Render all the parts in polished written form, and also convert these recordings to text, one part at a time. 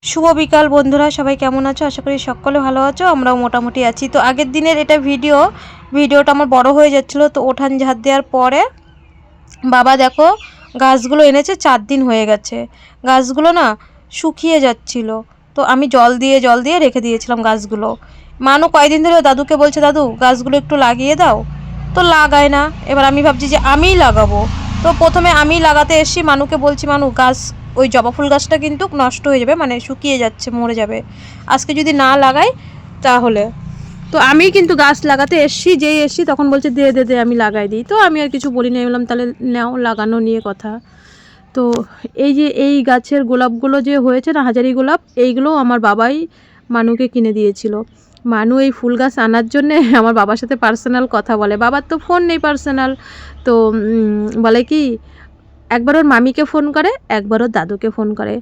শুভ বিকাল বন্ধুরা, সবাই কেমন আছো? আশা করি সকলে ভালো আছো। আমরাও মোটামুটি আছি। তো আগের দিনের এটা ভিডিওটা আমার বড় হয়ে যাচ্ছিলো। তো উঠান ঝাড় দেওয়ার পরে বাবা দেখো গাছগুলো এনেছে, 4 দিন হয়ে গেছে। গাছগুলো না শুকিয়ে যাচ্ছিল। তো আমি জল দিয়ে রেখে দিয়েছিলাম গাছগুলো। মানু কয়দিন ধরে দাদুকে বলছে, দাদু গাছগুলো একটু লাগিয়ে দাও, তো লাগায় না। এবার আমি ভাবছি যে আমিই লাগাবো। তো প্রথমে আমি লাগাতে এসেছি, মানুকে বলছি, মানু গাছ, ওই জবা ফুল গাছটা কিন্তু নষ্ট হয়ে যাবে, মানে শুকিয়ে যাচ্ছে, মরে যাবে, আজকে যদি না লাগাই তাহলে। তো আমি কিন্তু গাছ লাগাতে এসছি তখন বলছে দে দে দে আমি লাগাই দিই। তো আমি আর কিছু বলি না, বললাম তাহলে নাও, লাগানো নিয়ে কথা। তো এই যে এই গাছের গোলাপগুলো যে হয়েছে না, হাজারি গোলাপ, এইগুলো আমার বাবাই মানুকে কিনে দিয়েছিল। মানু এই ফুল গাছ আনার জন্যে আমার বাবার সাথে পার্সোনাল কথা বলে। বাবার তো ফোন নেই পার্সোনাল। তো বলে কি, একবার ওর মামিকে ফোন করে, একবার ওর দাদুকে ফোন করে,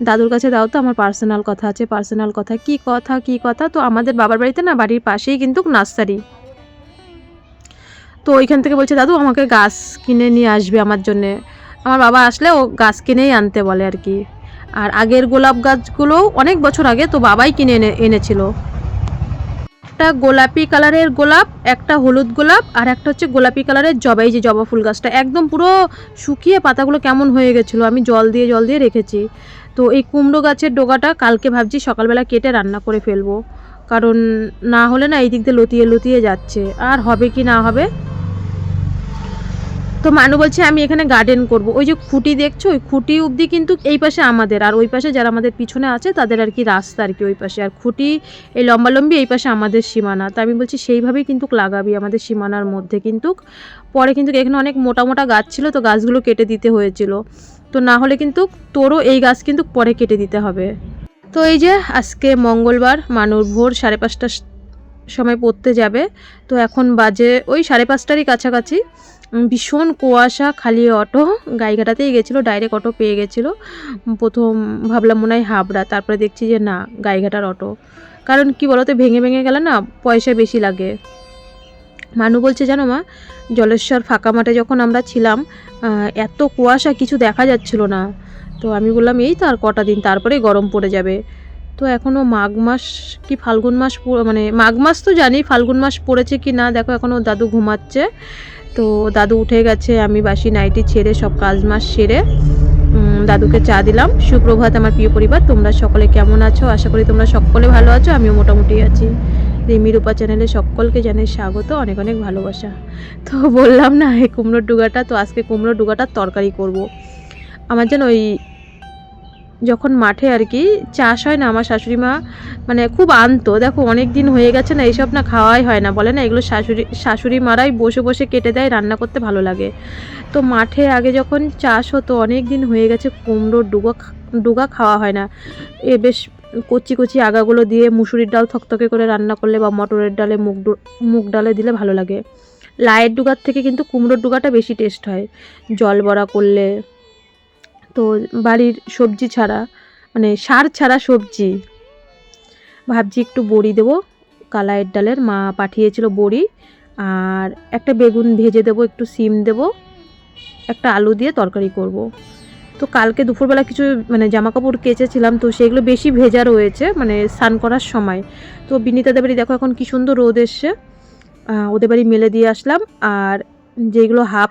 দাদুর কাছে দাও তো, আমার পার্সোনাল কথা আছে। পার্সোনাল কথা কী কথা? তো আমাদের বাবার বাড়িতে না, বাড়ির পাশেই কিন্তু নার্সারি। তো ওইখান থেকে বলছে, দাদু আমাকে গাছ কিনে নিয়ে আসবে আমার জন্যে। আমার বাবা আসলে ও গাছ কিনেই আনতে বলে আর কি। আর আগের গোলাপ গাছগুলোও অনেক বছর আগে তো বাবাই কিনে এনেছিল। একটা গোলাপি কালারের গোলাপ, একটা হলুদ গোলাপ, আর একটা হচ্ছে গোলাপি কালারের জবা। এই যে জবা ফুল গাছটা একদম পুরো শুকিয়ে পাতাগুলো কেমন হয়ে গেছিলো, আমি জল দিয়ে রেখেছি। তো এই কুমড়ো গাছের ডোগাটা কালকে ভাবছি সকালবেলা কেটে রান্না করে ফেলবো, কারণ না হলে না এই দিক দিয়ে লতিয়ে যাচ্ছে। আর হবে কি না হবে। তো মানু বলছে আমি এখানে গার্ডেন করব। ওই যে খুঁটি দেখছো, ওই খুঁটি অবধি কিন্তু এই পাশে আমাদের, আর ওই পাশে যারা আমাদের পিছনে আছে তাদের আর কি রাস্তা আর কি ওই পাশে, আর খুঁটি এই লম্বালম্বি এই পাশে আমাদের সীমানা। তো আমি বলছি সেইভাবেই কিন্তু লাগাবি আমাদের সীমানার মধ্যে। কিন্তু পরে কিন্তু এখানে অনেক মোটা মোটা গাছ ছিল, তো গাছগুলো কেটে দিতে হয়েছিল। তো না হলে কিন্তু তোরও এই গাছ কিন্তু পরে কেটে দিতে হবে। তো এই যে আজকে মঙ্গলবার, মানুর ভোর 5:30টার সময় পড়তে যাবে। তো এখন বাজে ওই 5:30টারই কাছাকাছি। ভীষণ কুয়াশা, খালি অটো, গাইঘাটাতেই গেছিলো, ডাইরেক্ট অটো পেয়ে গেছিলো। প্রথম ভাবলাম মনে হয় হাবড়া, তারপরে দেখছি যে না, গাইঘাটার অটো। কারণ কি বলতো, ভেঙে গেলে না পয়সা বেশি লাগে। মানু বলছে জানো মা, জলেশ্বর ফাঁকা মাঠে যখন আমরা ছিলাম, এত কুয়াশা কিছু দেখা যাচ্ছিল না। তো আমি বললাম এই তো আর কটা দিন, তারপরেই গরম পড়ে যাবে। তো এখনও মাঘ মাস কি ফাল্গুন মাস, মানে মাঘ মাস তো জানি, ফাল্গুন মাস পড়েছে কি না দেখো। এখনও দাদু ঘুমাচ্ছে। তো দাদু উঠে গেছে, আমি বাসি নাইটি ছেড়ে সব কাজ মাস সেরে দাদুকে চা দিলাম। সুপ্রভাত আমার প্রিয় পরিবার, তোমরা সকলে কেমন আছো? আশা করি তোমরা সকলে ভালো আছো, আমিও মোটামুটি আছি। রিমি রূপা চ্যানেলে সকলকে জানাই স্বাগত, অনেক অনেক ভালোবাসা। তো বললাম না এই কুমড়োর ডুগাটা, তো আজকে কুমড়োর ডুগাটার তরকারি করব। আমার যেন ওই যখন মাঠে আর কি চাষ হয় না, আমার শাশুড়ি মা মানে খুব আনতো। দেখো অনেক দিন হয়ে গেছে না, এইসব না খাওয়াই হয় না, বলে না এগুলো শাশুড়ি মারাই বসে বসে কেটে দেয়, রান্না করতে ভালো লাগে। তো মাঠে আগে যখন চাষ হতো, অনেক দিন হয়ে গেছে কুমড়োর ডুগা খাওয়া হয় না। বেশ কচি কচি আগাগুলো দিয়ে মুসুরির ডাল থকথকে করে রান্না করলে, বা মটরের ডালে মুগ ডালে দিলে ভালো লাগে। লাইয়ের ডুগার থেকে কিন্তু কুমড়োর ডুগাটা বেশি টেস্ট হয় জল বড়া করলে। তো বাড়ির সবজি ছাড়া, মানে সার ছাড়া সবজি, ভাবছি একটু বড়ি দেবো, কালাইয়ের ডালের মা পাঠিয়েছিল বড়ি, আর একটা বেগুন ভেজে দেবো, একটু সিম দেবো, একটা আলু দিয়ে তরকারি করব। তো কালকে দুপুরবেলা কিছু মানে জামা কাপড় কেচেছিলাম, তো সেগুলো বেশি ভেজা রয়েছে, মানে স্নান করার সময়। তো বিনীতাদের বাড়ি দেখো এখন কি সুন্দর রোদ এসছে, ওদের বাড়ি মেলে দিয়ে আসলাম। আর যেগুলো হাফ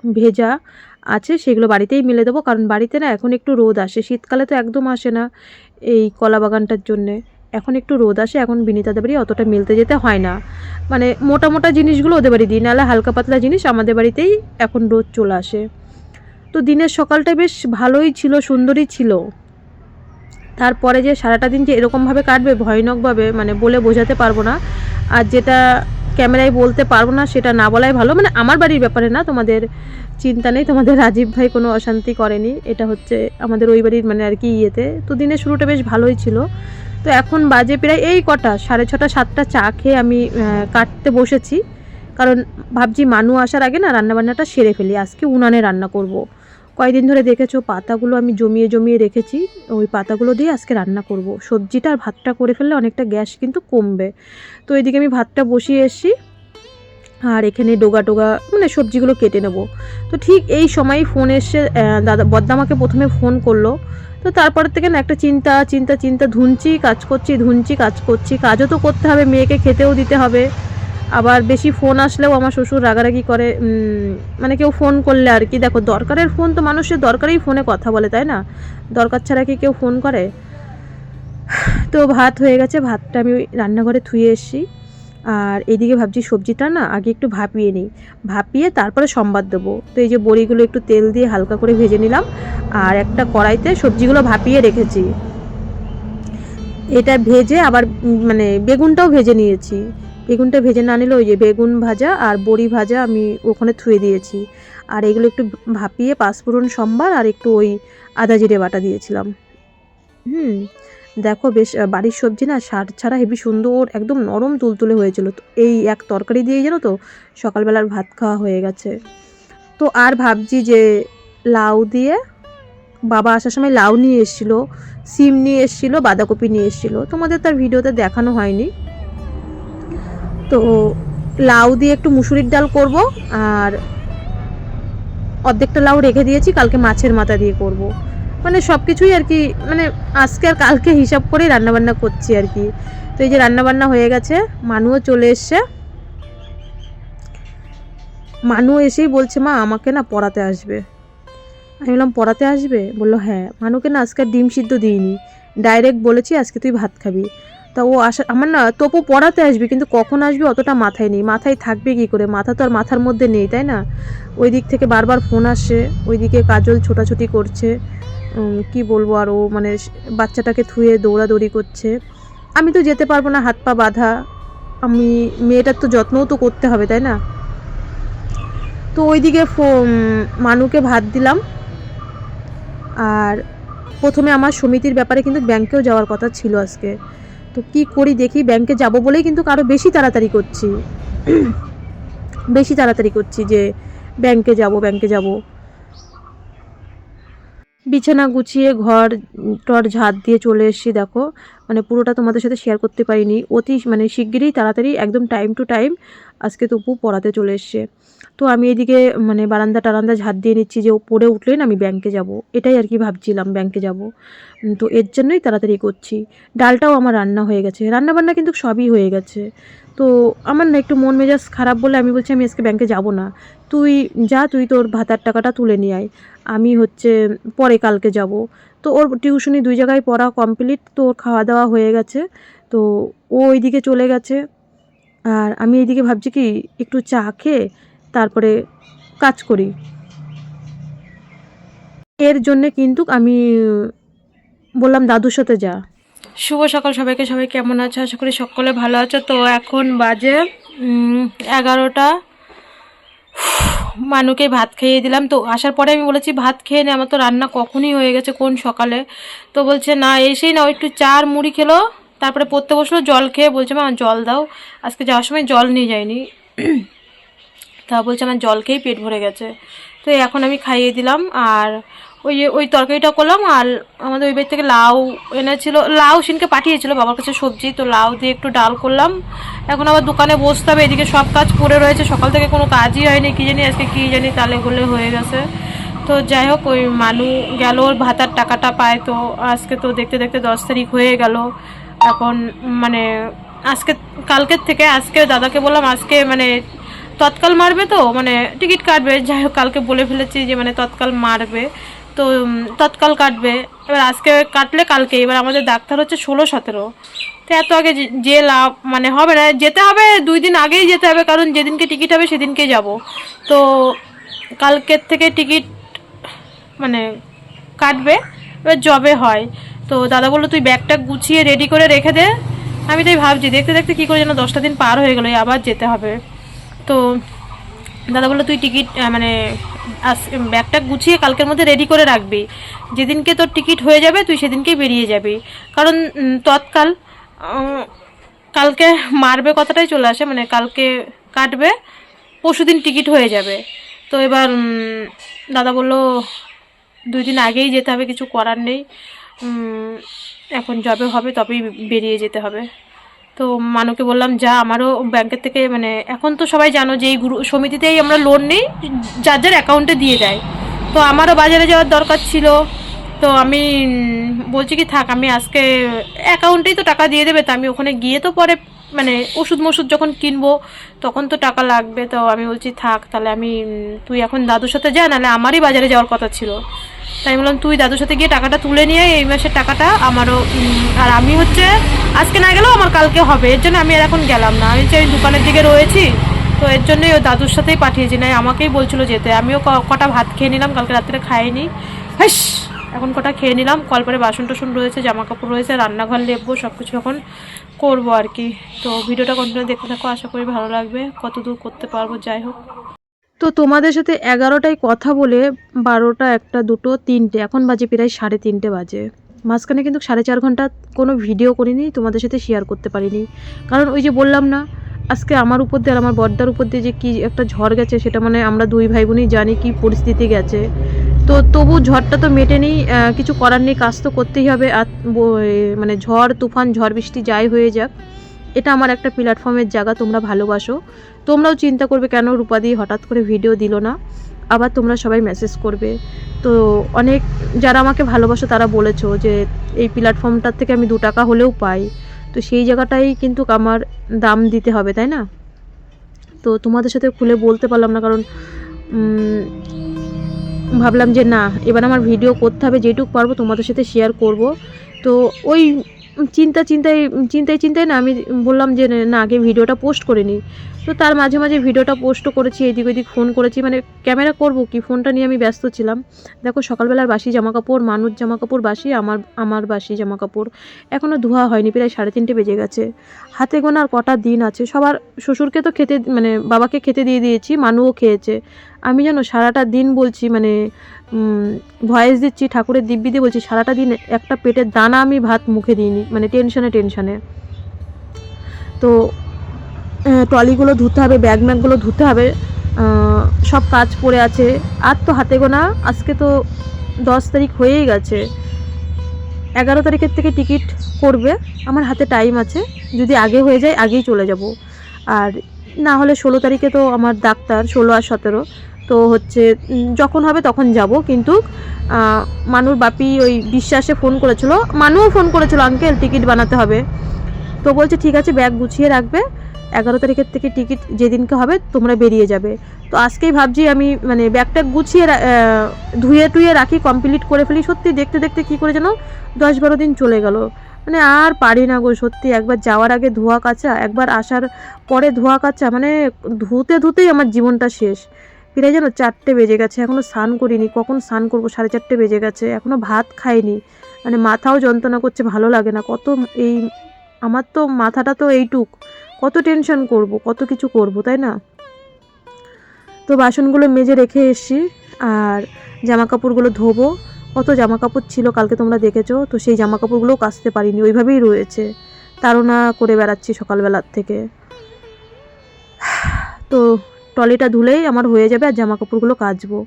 ভেজা আছে সেগুলো বাড়িতেই মেলে দেবো, কারণ বাড়িতে না এখন একটু রোদ আসে, শীতকালে তো একদম আসে না এই কলা বাগানটার জন্যে। এখন একটু রোদ আসে, এখন বিনীতাদের বাড়ি অতটা মেলতে যেতে হয় না, মানে মোটা মোটা জিনিসগুলো ওদের বাড়ি দিই, নাহলে হালকা পাতলা জিনিস আমাদের বাড়িতেই এখন রোদ চলে আসে। তো দিনের সকালটা বেশ ভালোই ছিল, সুন্দরই ছিল। তারপরে যে সারাটা দিন যে এরকমভাবে কাটবে ভয়ানকভাবে, মানে বলে বোঝাতে পারবো না। আর যেটা ক্যামেরায় বলতে পারবো না সেটা না বলাই ভালো, মানে আমার বাড়ির ব্যাপারে না, তোমাদের চিন্তা নেই, তোমাদের রাজীব ভাই কোনো অশান্তি করেনি, এটা হচ্ছে আমাদের ওই বাড়ির মানে আর কি ইয়েতে। তো দিনের শুরুটা বেশ ভালোই ছিল। তো এখন বাজে প্রায় এই কটা 6:30 7টা, চা খেয়ে আমি কাটতে বসেছি, কারণ ভাবছি মানু আসার আগে না রান্নাবান্নাটা সেরে ফেলি। আজকে উনানে রান্না করব। কয়েকদিন ধরে দেখেছো পাতাগুলো আমি জমিয়ে রেখেছি, ওই পাতাগুলো দিয়ে আজকে রান্না করব। সবজিটা আর ভাতটা করে ফেললে অনেকটা গ্যাস কিন্তু কমবে। তো এদিকে আমি ভাতটা বসিয়ে এসেছি, আর এখানে ডোগা মানে সবজিগুলো কেটে নেব। তো ঠিক এই সময়ই ফোন এসে বদ্দামাকে প্রথমে ফোন করলো। তো তারপর থেকে না একটা চিন্তা চিন্তা চিন্তা, ধুনছি কাজ করছি, ধুনছি কাজ করছি, কাজও তো করতে হবে, মেয়েকে খেতেও দিতে হবে। আবার বেশি ফোন আসলেও আমার শ্বশুর রাগারাগি করে, মানে কেউ ফোন করলে আর কি, দেখো দরকারের ফোন তো মানুষের দরকারেই ফোনে কথা বলে, তাই না? দরকার ছাড়া কি কেউ ফোন করে? তো ভাত হয়ে গেছে, ভাতটা আমি রান্নাঘরে ধুয়ে এসেছি। আর এদিকে ভাবছি সবজিটা না আগে একটু ভাপিয়ে নিই, ভাপিয়ে তারপরে সম্বাদ দেবো। তো এই যে বড়িগুলো একটু তেল দিয়ে হালকা করে ভেজে নিলাম, আর একটা কড়াইতে সবজিগুলো ভাপিয়ে রেখেছি। এটা ভেজে আবার মানে বেগুনটাও ভেজে নিয়েছি। বেগুনটা ভেজে না নিলে ওই যে বেগুন ভাজা আর বড়ি ভাজা আমি ওখানে থুয়ে দিয়েছি। আর এগুলো একটু ভাপিয়ে পাঁচফোড়ন সম্বার আর একটু ওই আদা জিরে বাটা দিয়েছিলাম। দেখো বেশ বাড়ির সবজি না সার ছাড়া হেবি সুন্দর, একদম নরম তুলতুলে হয়েছিল। তো এই এক তরকারি দিয়ে জানো তো সকালবেলার ভাত খাওয়া হয়ে গেছে। তো আর ভাবছি যে লাউ দিয়ে, বাবা আসার সময় লাউ নিয়ে এসেছিলো, সিম নিয়ে এসেছিলো, বাঁধাকপি নিয়ে এসেছিলো, তোমাদের তার ভিডিওতে দেখানো হয়নি। তো লাউ দিয়ে একটু মুসুরির ডাল করব, আর অর্ধেকটা লাউ রেখে দিয়েছি, কালকে মাছের মাথা দিয়ে করব। মানে সব কিছুই আর কি, মানে আজকে আর কালকে হিসাব করেই রান্নাবান্না করছি আর কি। তো এই যে রান্নাবান্না হয়ে গেছে, মানুও চলে এসছে। মানু এসেই বলছে মা আমাকে না পড়াতে আসবে। আমি বললাম পড়াতে আসবে? বললো হ্যাঁ। মানুকে না আজকে ডিম সিদ্ধ দিইনি, ডাইরেক্ট বলেছি আজকে তুই ভাত খাবি। তা ও আসা, আমার না তপু পড়াতে আসবে, কিন্তু কখন আসবে অতটা মাথায় নেই। মাথায় থাকবে কি করে, মাথা তো আর মাথার মধ্যে নেই, তাই না? ওই দিক থেকে বারবার ফোন আসছে, ওইদিকে কাজল ছোটাছুটি করছে, কি বলবো, আর ও মানে বাচ্চাটাকে থুয়ে দৌড়াদৌড়ি করছে। আমি তো যেতে পারবো না, হাত পা বাঁধা। আমি মেয়েটার তো যত্নও তো করতে হবে, তাই না? তো ওইদিকে মানুকে ভাত দিলাম। আর প্রথমে আমার সমিতির ব্যাপারে কিন্তু ব্যাংকেও যাওয়ার কথা ছিল আজকে। তো কি করি দেখি, ব্যাংকে যাব বলেই কিন্তু আরও বেশি তাড়াতাড়ি করছি, বেশি তাড়াতাড়ি করছি যে ব্যাংকে যাব। বিছানা গুছিয়ে ঘর টর ঝাড় দিয়ে চলে এসেছি। দেখো মানে পুরোটা তোমাদের সাথে শেয়ার করতে পারিনি, অতি মানে শিগগিরই তাড়াতাড়ি একদম টাইম টু টাইম আজকে তপু পড়াতে চলে এসছে। তো আমি এদিকে মানে বারান্দা টারান্দা ঝাড় দিয়ে নিচ্ছি, যে ও পড়ে উঠলেন আমি ব্যাংকে যাব, এটাই আর কি ভাবছিলাম, ব্যাংকে যাব। তো এর জন্যই তাড়াতাড়ি করছি। ডালটাও আমার রান্না হয়ে গেছে, রান্নাবান্না কিন্তু সবই হয়ে গেছে। তো আমার না একটু মন মেজাজ খারাপ বলে আমি বলছি আমি আজকে ব্যাংকে যাব না, তুই যা, তুই তোর ভাতার টাকাটা তুলে নিয়ে আয়, আমি হচ্ছে পরে কালকে যাব। তো ওর টিউশনি 2 জায়গায় পড়া কমপ্লিট, তো ওর খাওয়া দাওয়া হয়ে গেছে। তো ও ওইদিকে চলে গেছে, আর আমি এইদিকে ভাবছি কি একটু চা খেয়ে তারপরে কাজ করি। এর জন্যে কিন্তু আমি বললাম দাদুর সাথে যা। শুভ সকাল সবাইকে, সবাই কেমন আছো? আশা করি সকলে ভালো আছো। তো এখন বাজে 11টা। মানুকে ভাত খাইয়ে দিলাম। তো আসার পরে আমি বলেছি ভাত খেয়ে নে, আমার তো রান্না কখনই হয়ে গেছে, কোন সকালে। তো বলছে না, এসেই না একটু চা আর মুড়ি খেলো, তারপরে পড়তে বসলো, জল খেয়ে বলছে মা জল দাও। আজকে যাওয়ার সময় জল নিয়ে যায়নি, তা বলছে আমার জল খেয়েই পেট ভরে গেছে। তো এখন আমি খাইয়ে দিলাম, আর ওই তরকারিটা করলাম। আর আমাদের ওই বাড়ি থেকে লাউ এনেছিল, লাউ সিনকে পাঠিয়েছিল বাবার কাছে সবজি, তো লাউ দিয়ে একটু ডাল করলাম। এখন আবার দোকানে বসতে হবে, এদিকে সব কাজ পড়ে রয়েছে, সকাল থেকে কোনো কাজই হয়নি, কী জানি আজকে কী জানি তালে গোলে হয়ে গেছে। তো যাই হোক, ওই মানু গেল, ওর ভাতার টাকাটা পায়। তো আজকে তো দেখতে দেখতে 10 তারিখ হয়ে গেল। এখন মানে আজকে কালকের থেকে আজকে দাদাকে বললাম আজকে মানে তৎকাল মারবে, তো মানে টিকিট কাটবে। যাই হোক কালকে বলে ফেলেছি যে মানে তৎকাল মারবে, তো তৎকাল কাটবে। এবার আজকে কাটলে কালকে, এবার আমাদের ডাক্তার হচ্ছে 16-17। তো এত আগে যে লাভ মানে হবে না, যেতে হবে 2 দিন আগেই যেতে হবে, কারণ যেদিনকে টিকিট হবে সেদিনকেই যাব। তো কালকের থেকে টিকিট মানে কাটবে, এবার জবে হয়। তো দাদা বললো তুই ব্যাগটা গুছিয়ে রেডি করে রেখে দে। আমি তাই ভাবছি, দেখতে দেখতে কী করে যেন 10টা দিন পার হয়ে গেলো, আবার যেতে হবে। তো দাদা বললো তুই টিকিট মানে ব্যাগটা গুছিয়ে কালকের মধ্যে রেডি করে রাখবি, যেদিনকে তোর টিকিট হয়ে যাবে তুই সেদিনকেই বেরিয়ে যাবি, কারণ তৎকাল কালকে মারবে কথাটাই চলে আসে, মানে কালকে কাটবে, পরশুদিন টিকিট হয়ে যাবে। তো এবার দাদা বললো 2 দিন আগেই যেতে হবে, কিছু করার নেই, এখন যবে হবে তবেই বেরিয়ে যেতে হবে। তো মানুকে বললাম যা, আমারও ব্যাংকের থেকে মানে এখন তো সবাই জানো যে এই সমিতিতেই আমরা লোন নিই, যার যার অ্যাকাউন্টে দিয়ে দেয়। তো আমারও বাজারে যাওয়ার দরকার ছিল, তো আমি বলছি কি থাক, আমি আজকে অ্যাকাউন্টেই তো টাকা দিয়ে দেবে, তো আমি ওখানে গিয়ে তো পরে মানে ওষুধ মষুধ যখন কিনবো তখন তো টাকা লাগবে। তো আমি বলছি থাক তাহলে আমি তুই এখন দাদুর সাথে যা, নাহলে আমারই বাজারে যাওয়ার কথা ছিল। তাই আমি বললাম তুই দাদুর সাথে গিয়ে টাকাটা তুলে নিয়ে এই মাসের টাকাটা আমারও, আর আমি হচ্ছে আজকে না গেলেও আমার কালকে হবে, এর জন্য আমি আর এখন গেলাম না। আমি যে দোকানের দিকে রয়েছি, তো এর জন্যই ও দাদুর সাথেই পাঠিয়েছি, না আমাকেই বলছিল যেতে। আমিও কটা ভাত খেয়ে নিলাম, কালকে রাত্রে খাইনি। হাস, এখন কটা খেয়ে নিলাম। কলপারে বাসন টাসন রয়েছে, জামা কাপড় রয়েছে, রান্নাঘর লেপবো, সব কিছু এখন করবো আর কি। তো ভিডিওটা কন্টিনিউ দেখতে থাকো, আশা করি ভালো লাগবে, কত দূর করতে পারবো যাই হোক। তো তোমাদের সাথে 11টায় কথা বলে 12টা, 1টা, 2টো, 3টে, এখন বাজে প্রায় 3:30 বাজে। মাঝখানে কিন্তু 4.5 ঘন্টা কোনো ভিডিও করিনি, তোমাদের সাথে শেয়ার করতে পারিনি। কারণ ওই যে বললাম না, আজকে আমার উপর দিয়ে আর আমার বড়দার উপর দিয়ে যে কী একটা ঝড় গেছে, সেটা মানে আমরা দুই ভাই বোনই জানি কী পরিস্থিতি গেছে। তো তবু ঝড়টা তো মেটেনি, কিছু করার নেই, কাজ তো করতেই হবে। আর মানে ঝড় তুফান, ঝড় বৃষ্টি যাই হয়ে যাক, এটা আমার একটা প্ল্যাটফর্মের জায়গা, তোমরা ভালোবাসো। তোমরাও চিন্তা করবে কেন রূপাদি হঠাৎ করে ভিডিও দিল না, আবার তোমরা সবাই মেসেজ করবে। তো অনেক যারা আমাকে ভালোবাসো তারা বলেছো যে এই প্ল্যাটফর্মটার থেকে আমি 2 টাকা হলেও পাই, তো সেই জায়গাটাই কিন্তু আমার দাম দিতে হবে, তাই না? তো তোমাদের সাথে খুলে বলতে পারলাম না, কারণ ভাবলাম যে না, এবার আমার ভিডিও করতে হবে, যেটুকু পারবো তোমাদের সাথে শেয়ার করব। তো ওই চিন্তায় না আমি বললাম যে না, আগে ভিডিওটা পোস্ট করে নিই। তো তার মাঝে মাঝে ভিডিওটা পোস্টও করেছি, এদিক ওদিক ফোন করেছি, মানে ক্যামেরা করব কি, ফোনটা নিয়ে আমি ব্যস্ত ছিলাম। দেখো সকালবেলার বাসি জামাকাপড়, মানুষ জামাকাপড় বাসি, আমার বাসি জামাকাপড় এখনও ধোয়া হয়নি, প্রায় 3:30 বেজে গেছে। হাতে গোনা আর কটা দিন আছে। সবার শ্বশুরকে তো খেতে, মানে বাবাকে খেতে দিয়ে দিয়েছি, মানুও খেয়েছে। আমি যেন সারাটা দিন বলছি, মানে ভয়েস দিচ্ছি, ঠাকুরের দিব্যি দিয়ে বলছি, সারাটা দিন একটা পেটের দানা আমি ভাত মুখে দিইনি, মানে টেনশানে। তো ট্রলিগুলো ধুতে হবে, ব্যাগগুলো ধুতে হবে, সব কাজ পড়ে আছে। আর তো হাতে গোনা, আজকে তো 10 তারিখ হয়েই গেছে, 11 তারিখের থেকে টিকিট করবে। আমার হাতে টাইম আছে, যদি আগে হয়ে যায় আগেই চলে যাব, আর না হলে 16 তারিখে তো আমার ডাক্তার, 16 আর 17। তো হচ্ছে যখন হবে তখন যাব। কিন্তু মানুর বাপি ওই বিশ্বাসে ফোন করেছিল, মানুও ফোন করেছিল, আঙ্কেল টিকিট বানাতে হবে। তো বলছে ঠিক আছে, ব্যাগ গুছিয়ে রাখবে, 11 তারিখের থেকে টিকিট যেদিনকে হবে তোমরা বেরিয়ে যাবে। তো আজকেই ভাবছি আমি মানে ব্যাগটা গুছিয়ে ধুয়ে টুয়ে রাখি, কমপ্লিট করে ফেলি। সত্যি দেখতে দেখতে কী করে যেন 10-12 দিন চলে গেল, মানে আর পারি না গো সত্যি। একবার যাওয়ার আগে ধোয়া কাচা, একবার আসার পরে ধোয়া কাচা, মানে ধুতেই আমার জীবনটা শেষ। প্রায় যেন 4টে বেজে গেছে, এখনও স্নান করিনি। কখন স্নান করবো, 4:30 বেজে গেছে, এখনও ভাত খাইনি। মানে মাথাও যন্ত্রণা করছে, ভালো লাগে না। এই আমার তো মাথাটা তো এইটুক, কত টেনশন করব, কত কিছু করব, তাই না? তো বাসনগুলো মেজে রেখে এসছি, আর জামা কাপড়গুলো ধোবো। কত জামা কাপড় ছিল কালকে তোমরা দেখেছো, তো সেই জামা কাপড়গুলোও কাচতে পারিনি, ওইভাবেই রয়েছে, তাড়না করে বেড়াচ্ছি সকালবেলার থেকে। তো ট্রলিটা ধুলেই আমার হয়ে যাবে, আর জামা কাপড়গুলো কাচবো,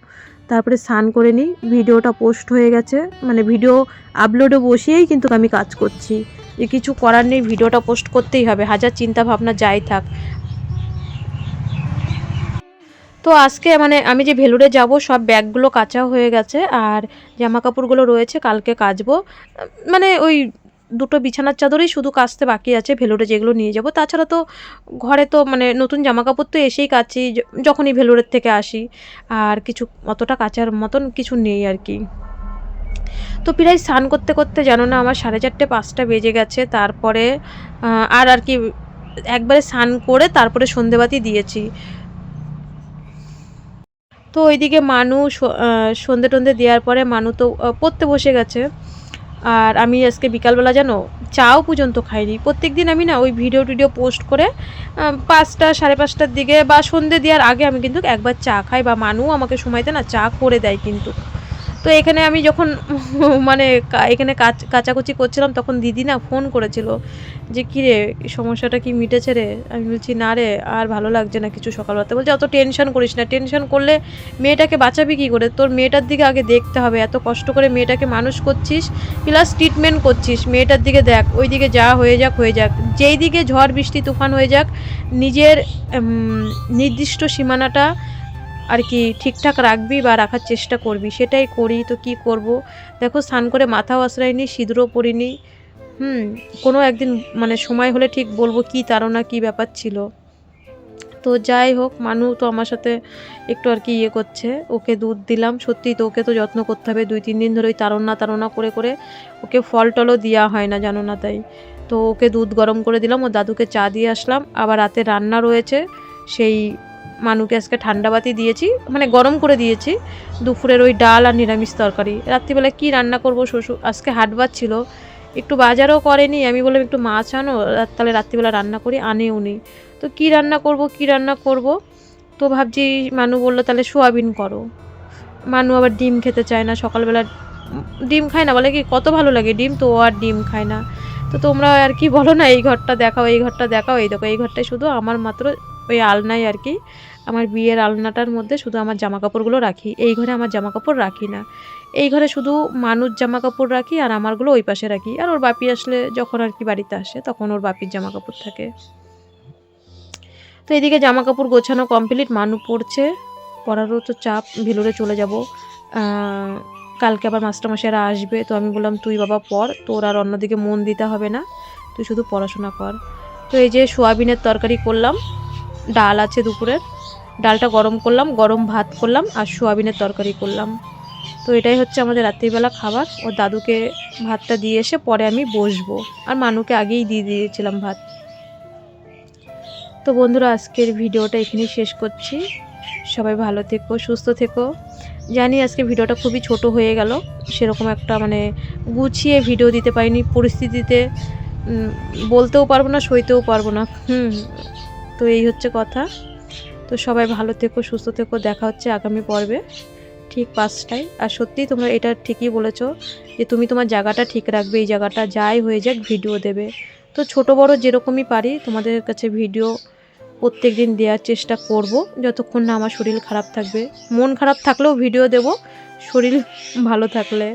তারপরে স্নান করে নিই। ভিডিওটা পোস্ট হয়ে গেছে, মানে ভিডিও আপলোডে বসিয়েই কিন্তু আমি কাজ করছি, যে কিছু করার নেই, ভিডিওটা পোস্ট করতেই হবে, হাজার চিন্তা ভাবনা যাই থাক। তো আজকে মানে আমি যে ভেলুরে যাব, সব ব্যাগগুলো কাচা হয়ে গেছে, আর জামা কাপড়গুলো রয়েছে কালকে কাচবো। মানে ওই 2টো বিছানার চাদরই শুধু কাচতে বাকি আছে, ভেলুরে যেগুলো নিয়ে যাব। তাছাড়া তো ঘরে তো মানে নতুন জামা কাপড় তো এসেই কাচি যখনই ভেলুরের থেকে আসি, আর কিছু অতটা কাচার মতন কিছু নেই আর কি। তো প্রায় স্নান করতে করতে জানো না আমার 4:30-5টা বেজে গেছে। তারপরে আর কি একবারে স্নান করে তারপরে সন্ধেবাতি দিয়েছি। তো ওইদিকে মানু সন্ধে টন্ধে দেওয়ার পরে মানু তো পড়তে বসে গেছে, আর আমি আজকে বিকালবেলা জানো চাও পর্যন্ত খাইনি। প্রত্যেক দিন আমি না ওই ভিডিও পোস্ট করে 5টা 5:30টার দিকে বা সন্ধে দেওয়ার আগে আমি কিন্তু একবার চা খাই, বা মানু আমাকে সময়তে না চা করে দেয় কিন্তু। তো এখানে আমি যখন মানে এখানে কাচাকুচি করছিলাম, তখন দিদি না ফোন করেছিল যে কী রে, সমস্যাটা কি মিটেছে রে? আমি বলছি না রে, আর ভালো লাগছে না কিছু সকালবেলাতে। বলছে অত টেনশন করিস না, টেনশন করলে মেয়েটাকে বাঁচাবি কী করে? তোর মেয়েটার দিকে আগে দেখতে হবে, এত কষ্ট করে মেয়েটাকে মানুষ করছিস, প্লাস ট্রিটমেন্ট করছিস, মেয়েটার দিকে দেখ। ওই দিকে যা হয়ে যাক, যেই দিকে ঝড় বৃষ্টি তুফান হয়ে যাক, নিজের নির্দিষ্ট সীমানাটা আর কি ঠিকঠাক রাখবি বা রাখার চেষ্টা করবি, সেটাই করি। তো কি করব, দেখো স্নান করে মাথাও আশ্রাইনি, সিঁদুরও পরিনি। কোনো একদিন মানে সময় হলে ঠিক বলবো কি তাড়না কি ব্যাপার ছিল। তো যাই হোক, মানু তো আমার সাথে একটু আর কি ইয়ে করছে, ওকে দুধ দিলাম। সত্যিই তো ওকে তো যত্ন করতে হবে, 2-3 দিন ধরে ওই তাড়না করে করে ওকে ফল টলও দেওয়া হয় না, জানো না। তাই তো ওকে দুধ গরম করে দিলাম, ওর দাদুকে চা দিয়ে আসলাম। আবার রাতে রান্না রয়েছে, সেই মানুকে আজকে ঠান্ডা বাতি দিয়েছি, মানে গরম করে দিয়েছি। দুপুরের ওই ডাল আর নিরামিষ তরকারি। রাত্রিবেলা কি রান্না করব, শ্বশুর আজকে হাটবার ছিল, একটু বাজারও করেনি। আমি বললাম একটু মাছ আনো, তাহলে রাত্রিবেলা রান্না করি, আনেও নি। তো কি রান্না করব, তো ভাবছি, মানু বললো তাহলে সোয়াবিন করো। মানু আবার ডিম খেতে চায় না, সকালবেলা ডিম খায় না, বলে কি কত ভালো লাগে ডিম, তো ও আর ডিম খায় না। তো তোমরা আর কি বলো না, এই ঘরটা দেখাও, এই ঘরটা দেখাও, এই দেখো এই ঘরটায় শুধু আমার মাত্র ওই আলনায় আর কি, আমার বিয়ের আলনাটার মধ্যে শুধু আমার জামা কাপড়গুলো রাখি। এই ঘরে আমার জামা কাপড় রাখি না, এই ঘরে শুধু মানুষ জামা কাপড় রাখি, আর আমারগুলো ওই পাশে রাখি। আর ওর বাপি আসলে যখন আর কি বাড়িতে আসে, তখন ওর বাপির জামা কাপড় থাকে। তো এদিকে জামা কাপড় গোছানো কমপ্লিট, মানু পড়ছে, পড়ারও তো চাপ, ভেলোরে চলে যাব। কালকে আবার মাস্টারমশাইরা আসবে। তো আমি বললাম তুই বাবা পড়, তোর আর অন্যদিকে মন দিতে হবে না, তুই শুধু পড়াশোনা কর। তো এই যে সোয়াবিনের তরকারি করলাম, ডাল আছে দুপুরের, ডালটা গরম করলাম, গরম ভাত করলাম, আর সোয়াবিনের তরকারি করলাম। তো এটাই হচ্ছে আমাদের রাত্রিবেলা খাবার। ওর দাদুকে ভাতটা দিয়ে এসে পরে আমি বসবো, আর মানুকে আগেই দিয়ে দিয়েছিলাম ভাত। তো বন্ধুরা, আজকের ভিডিওটা এখানেই শেষ করছি। সবাই ভালো থেকো, সুস্থ থেকো। জানি আজকে ভিডিওটা খুবই ছোট হয়ে গেল, সেরকম একটা মানে গুছিয়ে ভিডিও দিতে পারিনি, পরিস্থিতিতে বলতেও পারবো না, সইতেও পারবো না। তো এই হচ্ছে কথা। তো সবাই ভালো থেকো, সুস্থ থেকো। দেখা হচ্ছে আগামী পর্বে ঠিক 5টায়। আর সত্যিই তোমরা এটা ঠিকই বলেছো যে তুমি তোমার জায়গাটা ঠিক রাখবে, এই জায়গাটা যাই হয়ে যাক ভিডিও দেবে। তো ছোট বড় যেরকমই পারি তোমাদের কাছে ভিডিও প্রত্যেক দিন দেওয়ার চেষ্টা করব, যতক্ষণ না আমার শরীর খারাপ থাকবে। মন খারাপ থাকলেও ভিডিও দেব, শরীর ভালো থাকলে।